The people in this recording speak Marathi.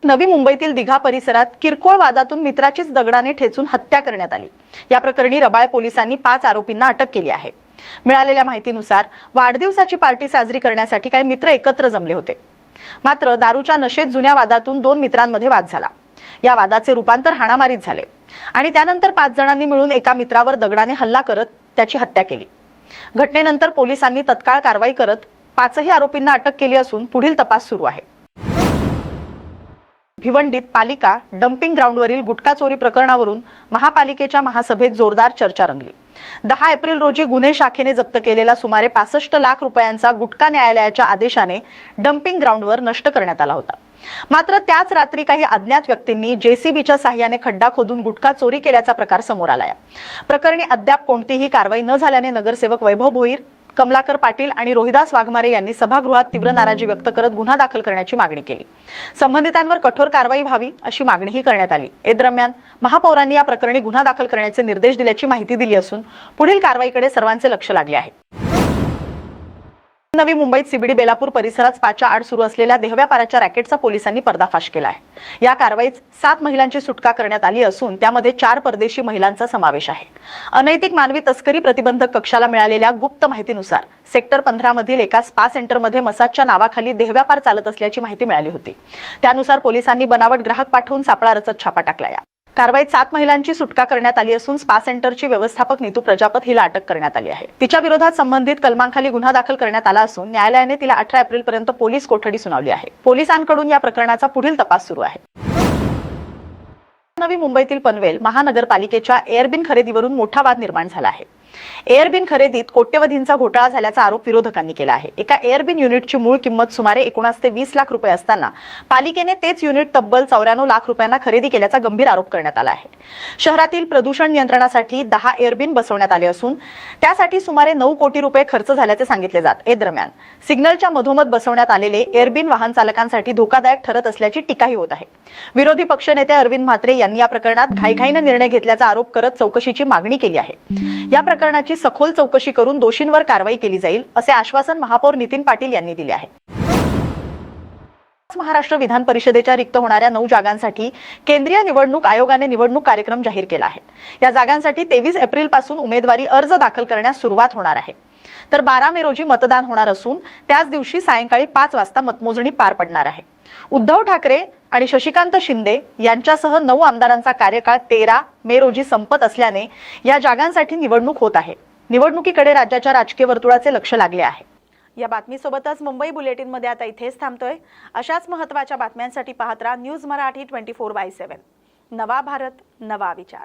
नवी मुंबईतील दिघा परिसरात किरकोळ वादातून मित्राचीच दगडाने ठेचून हत्या करण्यात आली। या प्रकरणी रबाळे पोलिसांनी 5 आरोपींना अटक केली आहे। मिळालेल्या माहितीनुसार वाढदिवसाची पार्टी साजरी करण्यासाठी काही मित्र एकत्र जमले होते। मात्र दारूच्या नशेत जुन्या वादातून 2 मित्रांमध्ये वाद झाला। या वादाचे रूपांतर हाणामारीत झाले आणि त्यानंतर 5 जणांनी मिळून एका मित्रावर दगडाने हल्ला करत त्याची हत्या केली। घटनेनंतर पोलिसांनी तत्काळ कारवाई करत 5ही आरोपींना अटक केली असून पुढील तपास सुरू आहे। भिवंडीत पालिका डम्पिंग ग्राउंडवरील गुटखा चोरी प्रकरणावरून महापालिकेच्या महासभेत जोरदार चर्चा रंगली। 10 एप्रिल रोजी गुन्हे शाखेने जप्त केलेला सुमारे 65 लाख रुपयांचा गुटखा न्यायालयाच्या आदेशाने डम्पिंग ग्राउंडवर नष्ट करण्यात आला होता। मात्र त्याच रात्री काही अज्ञात व्यक्तींनी जेसीबीच्या सहाय्याने खड्डा खोदून गुटखा चोरी केल्याचा प्रकार समोर आलाय। प्रकरणी अद्याप कोणतीही कारवाई न झाल्याने नगरसेवक वैभव भोईर, कमलाकर पाटील आणि रोहिदास वाघमारे यांनी सभागृहात तीव्र नाराजी व्यक्त करत गुन्हा दाखल करण्याची मागणी केली। संबंधितांवर कठोर कारवाई व्हावी अशी मागणीही करण्यात आली। या दरम्यान महापौरांनी या प्रकरणी गुन्हा दाखल करण्याचे निर्देश दिल्याची माहिती दिली असून पुढील कारवाईकडे सर्वांचे लक्ष लागले आहे। नवी मुंबईत सीबीडी बेलापूर परिसरात स्पाच्या आड सुरू असलेल्या देहव्यापाराच्या रॅकेटचा पोलिसांनी पर्दाफाश केला आहे। या कारवाईत 7 महिलांची सुटका करण्यात आली असून त्यामध्ये 4 परदेशी महिलांचा समावेश आहे। अनैतिक मानवी तस्करी प्रतिबंधक कक्षाला मिळालेल्या गुप्त माहितीनुसार सेक्टर 15 मधील एका स्पा सेंटरमध्ये मसाजच्या नावाखाली देहव्यापार चालत असल्याची माहिती मिळाली होती। त्यानुसार पोलिसांनी बनावट ग्राहक पाठवून सापळा रचत छापा टाकला। कारवाईत 7 महिलांची सुटका करण्यात आली असून स्पा सेंटरची व्यवस्थापक नीतू प्रजापत हिला अटक करण्यात आली आहे। तिच्या विरोधात संबंधित कलमांखाली गुन्हा दाखल करण्यात आला असून न्यायालयाने तिला 18 एप्रिल पर्यंत पोलीस कोठडी सुनावली आहे। पोलिसांकडून या प्रकरणाचा पुढील तपास सुरू आहे। नवी मुंबईतील पनवेल महानगरपालिकेच्या एअरबिन खरेदीवरून मोठा वाद निर्माण झाला आहे। एअरबिन खरेदीत कोट्यवधींचा घोटाळा झाल्याचा आरोप विरोधकांनी केला आहे। एका एअरबिन युनिटची मूळ किंमत सुमारे 19 ते 20 लाख रुपये असताना पालिकेने तेच युनिट तब्बल 94 लाख रुपयांना खरेदी केल्याचा गंभीर आरोप करण्यात आला आहे। शहरातील प्रदूषण नियंत्रणासाठी 10 एअरबिन बसवण्यात आले असून त्यासाठी सुमारे 9 कोटी रुपये खर्च झाल्याचे सांगितले जात। या दरम्यान सिग्नलच्या मधोमध बसवण्यात आलेले एअरबिन वाहन चालकांसाठी धोकादायक ठरत असल्याची टीकाही होत आहे। विरोधी पक्षनेते अरविंद म्हात्रे यांनी या प्रकरणात घाईघाईने निर्णय घेतल्याचा आरोप करत चौकशीची मागणी केली आहे। या प्रकरणाची सखोल चौकशी करून दोषींवर कारवाई केली जाईल असे आश्वासन महापौर नितीन पाटील यांनी दिले आहे। महाराष्ट्र विधान परिषदेच्या रिक्त होणाऱ्या 9 जागांसाठी केंद्रीय निवडणूक आयोगाने निवडणूक कार्यक्रम जाहीर केला आहे। या जागांसाठी 23 एप्रिल पासून उमेदवारी अर्ज दाखल करण्यास सुरुवात होणार आहे। तर 12 मे रोजी मतदान होणार असून त्याच दिवशी सायंकाळी 5 वाजता मतमोजणी पार पडणार आहे। उद्धव ठाकरे आणि शशिकांत शिंदे यांच्यासह 9 आमदारांचा कार्यकाळ 13 मे रोजी संपत असल्याने या जागांसाठी निवडणूक होत आहे। निवडणुकीकडे राज्याच्या राजकीय वर्तुळाचे लक्ष लागले आहे। या बातमीसोबतच मुंबई बुलेटिन मध्ये आता इथेच थांबतोय। अशाच महत्त्वाच्या बातम्यांसाठी पाहत राहा न्यूज मराठी 24/7। नवा भारत, नवा विचार।